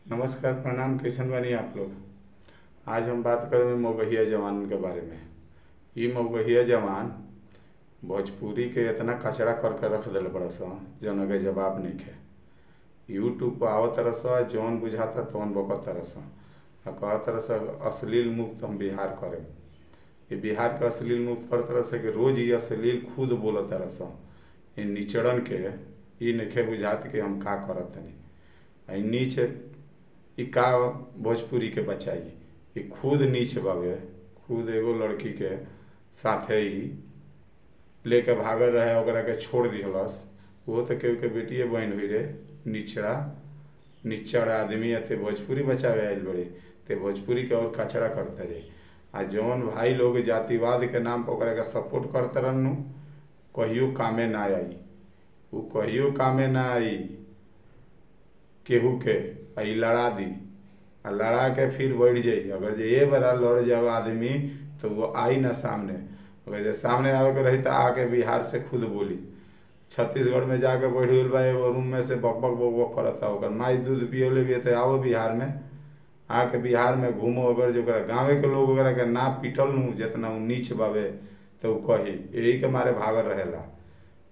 नमस्कार, प्रणाम। कैसन बानी आप लोग। आज हम बात करेंगे मगहिया जवान के बारे में। ये मगहिया जवान भोजपुरी के इतना कचरा करके रख दिल बड़ा सा जौन के जवाब नहीं खे। यूट्यूब पर आवत तरह सा जौन बुझाता तौन बकत तरह सा आ कह तरह सा अश्लील मुक्त हम बिहार करें। ये बिहार के अश्लील मुक्त कर तरह से कि रोज ये अश्लील खुद बोल तरह सा ये निचड़न के ये नखे बुझात कि हम का करत तनी नीच ई का भोजपुरी के बचाई। ये खुद नीच बावे। खुद एगो लड़की के साथे ही लेके भागल रहे, ओकरा के छोड़ दिहलस। वो तो केहू के बेटिए बहन हुई रे। निचड़ आदमी ते भोजपुरी बचावे आयल बड़े ते भोजपुरी के और कचरा करते रहे। आ जौन भाई लोग जातिवाद के नाम पर ओकरा के सपोर्ट करते रहनु कहियो कामे ना आई। वो कहियो कामे ना आई केहू के आई लड़ा दी आ लड़ा के फिर बढ़ जाई। अगर जे ये बड़ा लड़ जाओ आदमी तो वो आई ना सामने। अगर जे सामने आवे के रही तो आके बिहार से खुद बोली। छत्तीसगढ़ में जाके बैठ गई बा एगो रूम में से बक बक बक बक करता। ओकर माई दूध पियोले भी तो आओ बिहार में, आके बिहार में घूमो। अगर जो गाँव के लोग वगैरह के ना पीटल नू जितना उ नीच बावे तो कही यही के मारे भागल रहेला।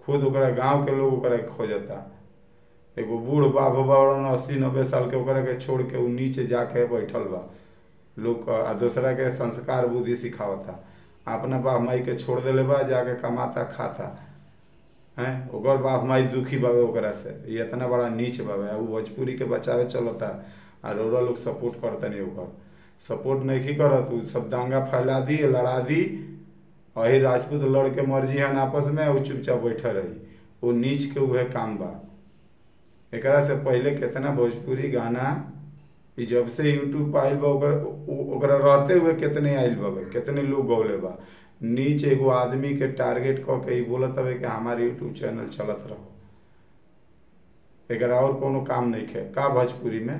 खुद ओकरा गाँव के लोग ओकरा के खोजता। एगो बूढ़ बाप बड़न 80-90 साल के ओकरा के छोड़ के उ नीचे जाके बैठल बा लोग आ दूसरा के संस्कार बुद्धि सिखावता। अपना बाप माई के छोड़ देले बा, जाके कमाता खाता हैं। ओकर बाप माई दुखी बावे ओकरा से। ये इतना बड़ा नीच बावे। उ भोजपुरी के बचावे चलता आ रौरा लोग सपोर्ट करता नहीं। ओकर सपोर्ट नहीं करत। उ सब दांगा फैला दी, लड़ा दी। वही राजपूत लड़ के मर्जी हन आपस में, उ चुपचाप बैठे रही। वो नीच के उहे काम बा। एकरा से पहले कितना भोजपुरी गाना ई जब से यूट्यूब पर आइल बा ओकरा रहते हुए कितने आइल बा, कितने लोग गौले बा। नीच एगो आदमी के टारगेट क के ई बोलत हवे कि हमारे यूट्यूब चैनल चलत रहो। एकरा और कोनो काम नहीं खे का भोजपुरी में।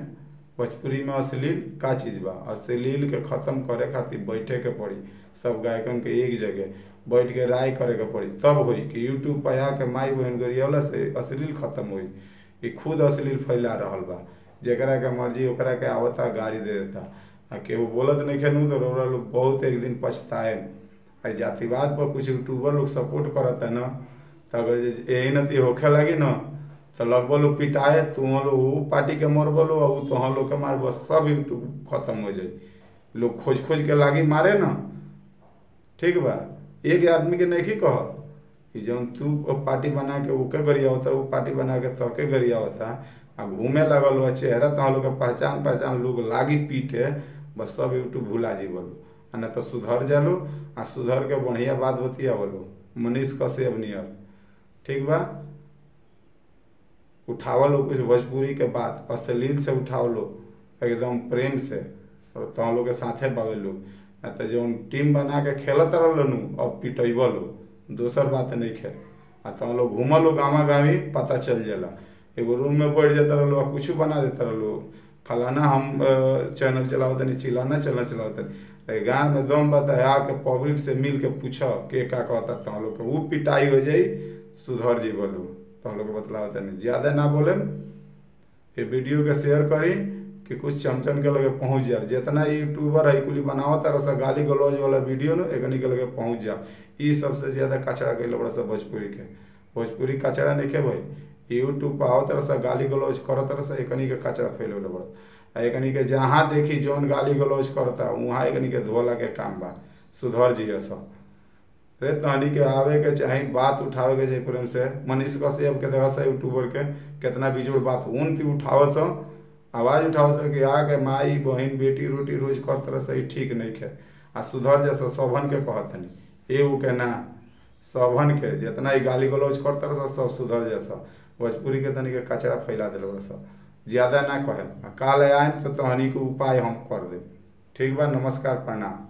भोजपुरी में अश्लील का चीज़ बा। अश्लील के ख़त्म करे खातिर बैठे के पड़ी। सब गायकन के एक जगह बैठ के राय करे के पड़ी, तब होई कि यूट्यूब पर आके माई बहन गरियावला से अश्लील खत्म होई। ये खुद अश्लील फैला रहल बा। जेकरा के मर्जी ओकरा के आवता गाली दे देता आ केहू बोलत नहीं खेनू तो रौरा लोग बहुत एक दिन पछताए। आ जातिवाद पर कुछ यूट्यूबर लोग सपोर्ट करता न तो अगर यही नती होखे लगी न तो लगभग लोग पिटाए। तुम लोग वो पार्टी के मरबो लो और तुम लोग के मारबो, सब यूट्यूब खत्म हो जाए। लोग खोज खोज के लागी मारे न। ठीक बा, एक आदमी के नहीं कहत कि जौन तू पार्टी बना के ओके गरियावता वो पार्टी बना के तोके गरियावता आ घूमे लगल हुआ चेहरा तो लोग के पहचान लोग लागी पीटे। बस सब यूट्यूब भुला जी बोलो आ न तो सुधर जालो आ सुधर के बढ़िया बात बतिया बोलो। मनीष कश्यप नियर ठीक बा, उठाव लो कुछ भोजपुरी के बात अश्लील से उठाव लो एकदम प्रेम से और तुम लोग के साथे पावे लोग। न तो जौन टीम बना के खेलत रहलो अब पिटैब लो, दोसर बात नहीं खे। आ तुम लोग घूमल लो गाँव गाँवी पता चल जाला। एगो रूम में बैठ जाता रहो कुछ बना देता रहो फलाना हम चैनल चलावत नहीं, चिलाना चैनल चलावत नहीं। गाँव में दम बताया आके पब्लिक से मिल के पूछ के का कहता तुम लोग के वो पिटाई हो जाई। सुधर जी बोलो तुम लोग के बतलावत नहीं। ज़्यादा ना बोले, ये वीडियो के शेयर करी कि कुछ चमचन के लगे पहुँच जाओ। जितना यूट्यूबर है कुली बनावत तरह से गाली गलौज वाला वीडियो न एकनी के लगे पहुँच जाओ। ये सबसे ज़्यादा कचरा कैल बड़ा सा भोजपुरी के। भोजपुरी कचरा नहीं के भाई। यूट्यूब पर आओ तरह से गाली गलौज करो तरह से एकनी के कचरा फैले बड़ा। एकनी के जहाँ देखी जौन गाली गलौज करता वहाँ एकनी के धोला के काम बा। सुधर जी सब रे तहनी के आवे के चाहे बात उठावे के चाहे प्रेम से। मनीष कश्यप के देखा सा यूट्यूबर के कितना बिजोड़ बात उनती उठाव सा, आवाज़ उठाव सा कि आके माई बहन बेटी रोटी रोज कर तरह से ठीक नहीं खे। आ सुधर जैसा सौभन के कहतनी एगो के ना सौभन के जितना ही गाली गलौज कर तरह से सब सुधर जैसा। भोजपुरी के तनी के कचरा फैला दिल बड़ा सब। ज़्यादा ना कहे काल आए तो तहनी के उपाय हम कर दे। ठीक बा, नमस्कार, प्रणाम।